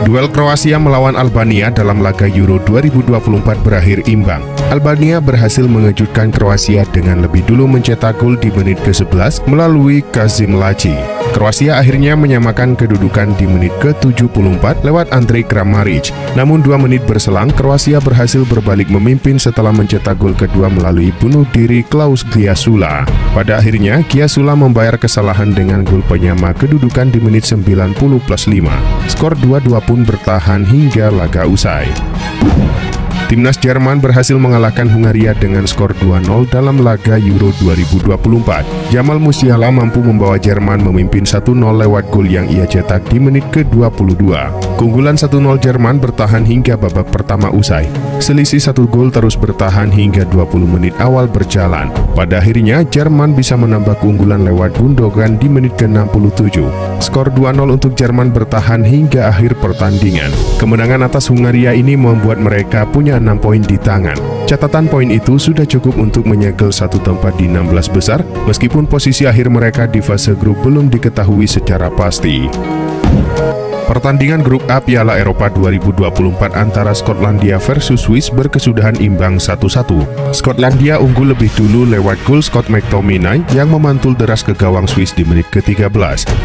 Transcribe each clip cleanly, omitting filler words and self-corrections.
Duel Kroasia melawan Albania dalam laga Euro 2024 berakhir imbang. Albania berhasil mengejutkan Kroasia dengan lebih dulu mencetak gol di menit ke-11 melalui Kazim Laci. Kroasia akhirnya menyamakan kedudukan di menit ke-74 lewat Andrej Kramaric. Namun 2 menit berselang, Kroasia berhasil berbalik memimpin setelah mencetak gol kedua melalui bunuh diri Klaus Giasula. Pada akhirnya, Giasula membayar kesalahan dengan gol penyama kedudukan di menit 90+5. Skor 2-2 pun bertahan hingga laga usai. Timnas Jerman berhasil mengalahkan Hungaria dengan skor 2-0 dalam laga Euro 2024. Jamal Musiala mampu membawa Jerman memimpin 1-0 lewat gol yang ia cetak di menit ke-22. Keunggulan 1-0 Jerman bertahan hingga babak pertama usai. Selisih 1 gol terus bertahan hingga 20 menit awal berjalan. Pada akhirnya, Jerman bisa menambah keunggulan lewat Gundogan di menit ke-67. Skor 2-0 untuk Jerman bertahan hingga akhir pertandingan. Kemenangan atas Hungaria ini membuat mereka punya 6 poin di tangan. Catatan poin itu sudah cukup untuk menyegel 1 tempat di 16 besar, meskipun posisi akhir mereka di fase grup belum diketahui secara pasti. Pertandingan grup A Piala Eropa 2024 antara Skotlandia versus Swiss berkesudahan imbang 1-1. Skotlandia unggul lebih dulu lewat gol Scott McTominay yang memantul deras ke gawang Swiss di menit ke-13.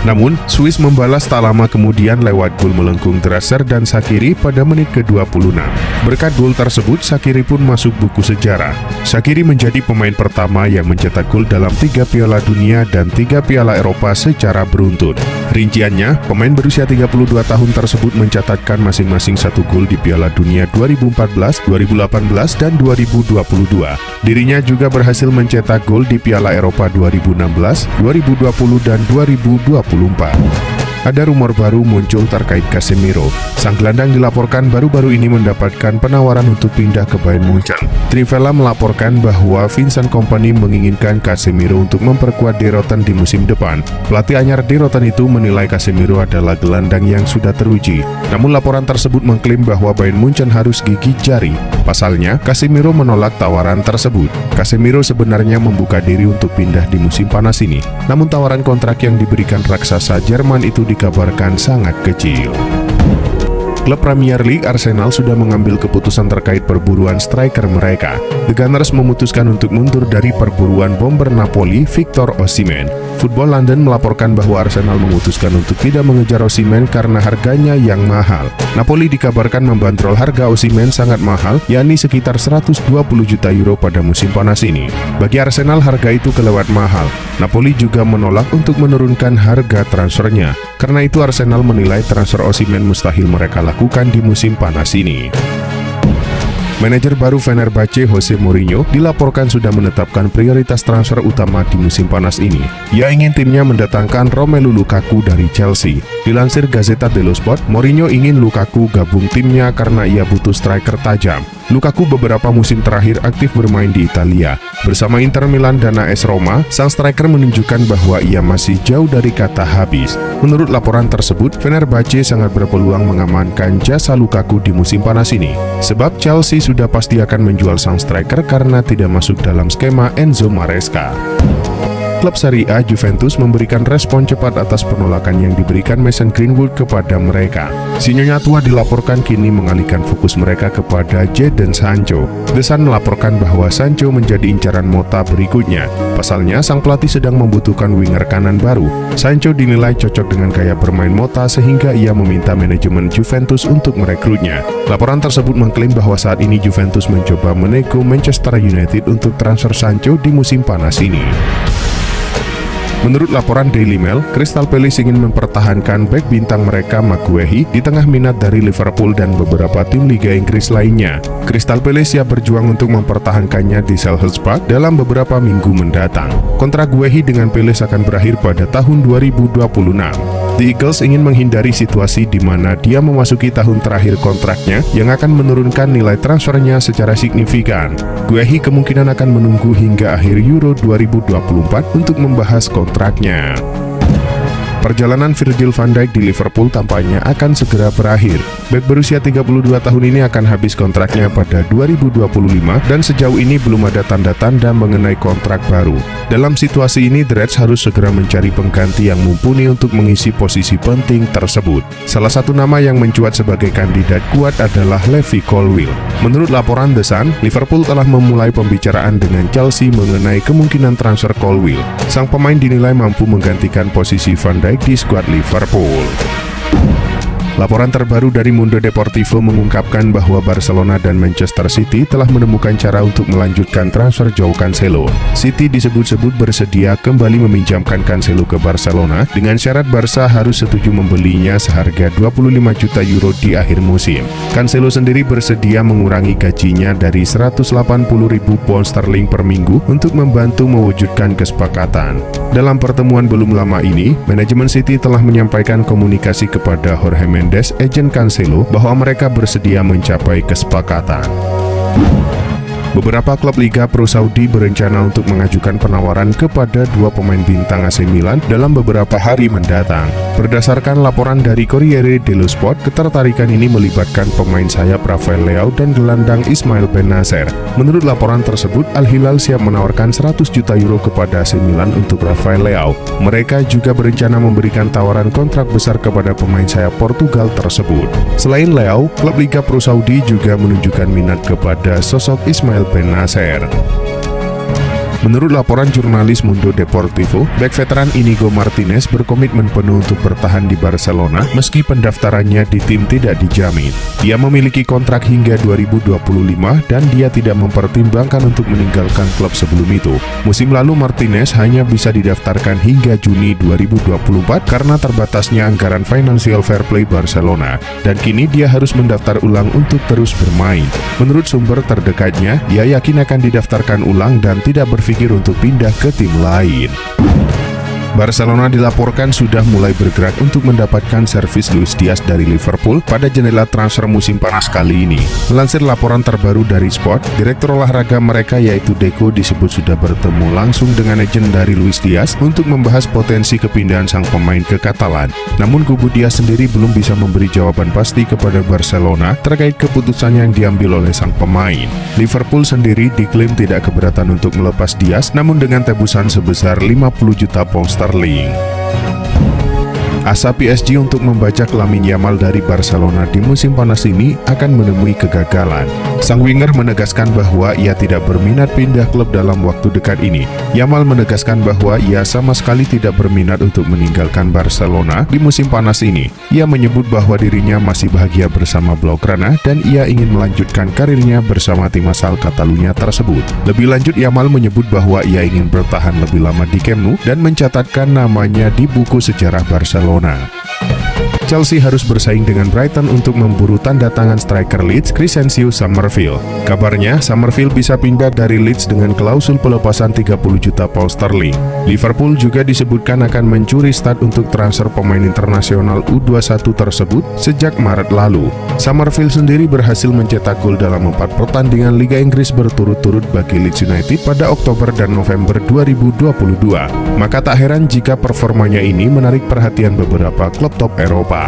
Namun, Swiss membalas tak lama kemudian lewat gol melengkung deras Xherdan Shaqiri pada menit ke-26. Berkat gol tersebut, Shaqiri pun masuk buku sejarah. Shaqiri menjadi pemain pertama yang mencetak gol dalam 3 Piala Dunia dan 3 Piala Eropa secara beruntun. Rinciannya, pemain berusia 32 tahun tersebut mencatatkan masing-masing 1 gol di Piala Dunia 2014, 2018, dan 2022. Dirinya juga berhasil mencetak gol di Piala Eropa 2016, 2020, dan 2024. Ada rumor baru muncul terkait Casemiro. Sang gelandang dilaporkan baru-baru ini mendapatkan penawaran untuk pindah ke Bayern Munchen. Trivela melaporkan bahwa Vincent Kompany menginginkan Casemiro untuk memperkuat De Rotten di musim depan. Pelatih anyar De Rotten itu menilai Casemiro adalah gelandang yang sudah teruji. Namun laporan tersebut mengklaim bahwa Bayern Munchen harus gigit jari. Pasalnya, Casemiro menolak tawaran tersebut. Casemiro sebenarnya membuka diri untuk pindah di musim panas ini. Namun tawaran kontrak yang diberikan raksasa Jerman itu dikabarkan sangat kecil. Klub Premier League Arsenal sudah mengambil keputusan terkait perburuan striker mereka. The Gunners memutuskan untuk mundur dari perburuan bomber Napoli Victor Osimhen. Football London melaporkan bahwa Arsenal memutuskan untuk tidak mengejar Osimhen karena harganya yang mahal. Napoli dikabarkan membandrol harga Osimhen sangat mahal, yakni sekitar 120 juta euro pada musim panas ini. Bagi Arsenal harga itu kelewat mahal. Napoli juga menolak untuk menurunkan harga transfernya. Karena itu Arsenal menilai transfer Osimhen mustahil mereka lakukan di musim panas ini. Manajer baru Fenerbahce Jose Mourinho dilaporkan sudah menetapkan prioritas transfer utama di musim panas ini. Ia ingin timnya mendatangkan Romelu Lukaku dari Chelsea. Dilansir Gazzetta dello Sport, Mourinho ingin Lukaku gabung timnya karena ia butuh striker tajam. Lukaku beberapa musim terakhir aktif bermain di Italia. Bersama Inter Milan dan AS Roma, sang striker menunjukkan bahwa ia masih jauh dari kata habis. Menurut laporan tersebut, Fenerbahce sangat berpeluang mengamankan jasa Lukaku di musim panas ini. Sebab Chelsea sudah pasti akan menjual sang striker karena tidak masuk dalam skema Enzo Maresca. Klub Serie A Juventus memberikan respon cepat atas penolakan yang diberikan Mason Greenwood kepada mereka. Si Nyonya tua dilaporkan kini mengalihkan fokus mereka kepada Jadon Sancho. The Sun melaporkan bahwa Sancho menjadi incaran Mota berikutnya. Pasalnya, sang pelatih sedang membutuhkan winger kanan baru. Sancho dinilai cocok dengan gaya bermain Mota sehingga ia meminta manajemen Juventus untuk merekrutnya. Laporan tersebut mengklaim bahwa saat ini Juventus mencoba menego Manchester United untuk transfer Sancho di musim panas ini. Menurut laporan Daily Mail, Crystal Palace ingin mempertahankan bek bintang mereka Maguire di tengah minat dari Liverpool dan beberapa tim Liga Inggris lainnya. Crystal Palace siap berjuang untuk mempertahankannya di Selhurst Park dalam beberapa minggu mendatang. Kontrak Guehi dengan Palace akan berakhir pada tahun 2026. The Eagles ingin menghindari situasi di mana dia memasuki tahun terakhir kontraknya yang akan menurunkan nilai transfernya secara signifikan. Guehi kemungkinan akan menunggu hingga akhir Euro 2024 untuk membahas kontraknya. Perjalanan Virgil van Dijk di Liverpool tampaknya akan segera berakhir. Bek berusia 32 tahun ini akan habis kontraknya pada 2025 dan sejauh ini belum ada tanda-tanda mengenai kontrak baru. Dalam situasi ini, The Reds harus segera mencari pengganti yang mumpuni untuk mengisi posisi penting tersebut. Salah satu nama yang mencuat sebagai kandidat kuat adalah Levi Colwill. Menurut laporan The Sun, Liverpool telah memulai pembicaraan dengan Chelsea mengenai kemungkinan transfer Colwill. Sang pemain dinilai mampu menggantikan posisi Van Dijk di skuad Liverpool. Laporan terbaru dari Mundo Deportivo mengungkapkan bahwa Barcelona dan Manchester City telah menemukan cara untuk melanjutkan transfer Joao Cancelo. City disebut-sebut bersedia kembali meminjamkan Cancelo ke Barcelona dengan syarat Barca harus setuju membelinya seharga 25 juta euro di akhir musim. Cancelo sendiri bersedia mengurangi gajinya dari 180.000 pound sterling per minggu untuk membantu mewujudkan kesepakatan. Dalam pertemuan belum lama ini, manajemen City telah menyampaikan komunikasi kepada Jorge Mendes, agen Cancelo, bahwa mereka bersedia mencapai kesepakatan. Beberapa klub Liga Pro Saudi berencana untuk mengajukan penawaran kepada dua pemain bintang AC Milan dalam beberapa hari mendatang. Berdasarkan laporan dari Corriere dello Sport, ketertarikan ini melibatkan pemain sayap Rafael Leao dan gelandang Ismail Bennacer. Menurut laporan tersebut, Al Hilal siap menawarkan 100 juta euro kepada AC Milan untuk Rafael Leao. Mereka juga berencana memberikan tawaran kontrak besar kepada pemain sayap Portugal tersebut. Selain Leao, klub Liga Pro Saudi juga menunjukkan minat kepada sosok Ismail Bennacer. Menurut laporan jurnalis Mundo Deportivo, bek veteran Inigo Martinez berkomitmen penuh untuk bertahan di Barcelona meski pendaftarannya di tim tidak dijamin. Dia memiliki kontrak hingga 2025 dan dia tidak mempertimbangkan untuk meninggalkan klub sebelum itu. Musim lalu Martinez hanya bisa didaftarkan hingga Juni 2024 karena terbatasnya anggaran financial fair play Barcelona, dan kini dia harus mendaftar ulang untuk terus bermain. Menurut sumber terdekatnya, dia yakin akan didaftarkan ulang dan tidak berpikir untuk pindah ke tim lain. Barcelona dilaporkan sudah mulai bergerak untuk mendapatkan servis Luis Diaz dari Liverpool pada jendela transfer musim panas kali ini. Melansir laporan terbaru dari Sport, direktur olahraga mereka yaitu Deco disebut sudah bertemu langsung dengan agen dari Luis Diaz untuk membahas potensi kepindahan sang pemain ke Katalan. Namun kubu Diaz sendiri belum bisa memberi jawaban pasti kepada Barcelona terkait keputusan yang diambil oleh sang pemain. Liverpool sendiri diklaim tidak keberatan untuk melepas Diaz, namun dengan tebusan sebesar 50 juta pound sterling. Asa PSG untuk membajak Lamine Yamal dari Barcelona di musim panas ini akan menemui kegagalan. Sang winger menegaskan bahwa ia tidak berminat pindah klub dalam waktu dekat ini. Yamal menegaskan bahwa ia sama sekali tidak berminat untuk meninggalkan Barcelona di musim panas ini. Ia menyebut bahwa dirinya masih bahagia bersama Blaugrana dan ia ingin melanjutkan karirnya bersama tim asal Catalunya tersebut. Lebih lanjut, Yamal menyebut bahwa ia ingin bertahan lebih lama di Camp Nou dan mencatatkan namanya di buku sejarah Barcelona. Chelsea harus bersaing dengan Brighton untuk memburu tanda tangan striker Leeds, Crescencio Summerville. Kabarnya, Summerville bisa pindah dari Leeds dengan klausul pelepasan 30 juta pound sterling. Liverpool juga disebutkan akan mencuri start untuk transfer pemain internasional U21 tersebut sejak Maret lalu. Summerville sendiri berhasil mencetak gol dalam 4 pertandingan Liga Inggris berturut-turut bagi Leeds United pada Oktober dan November 2022. Maka tak heran jika performanya ini menarik perhatian beberapa klub top Eropa.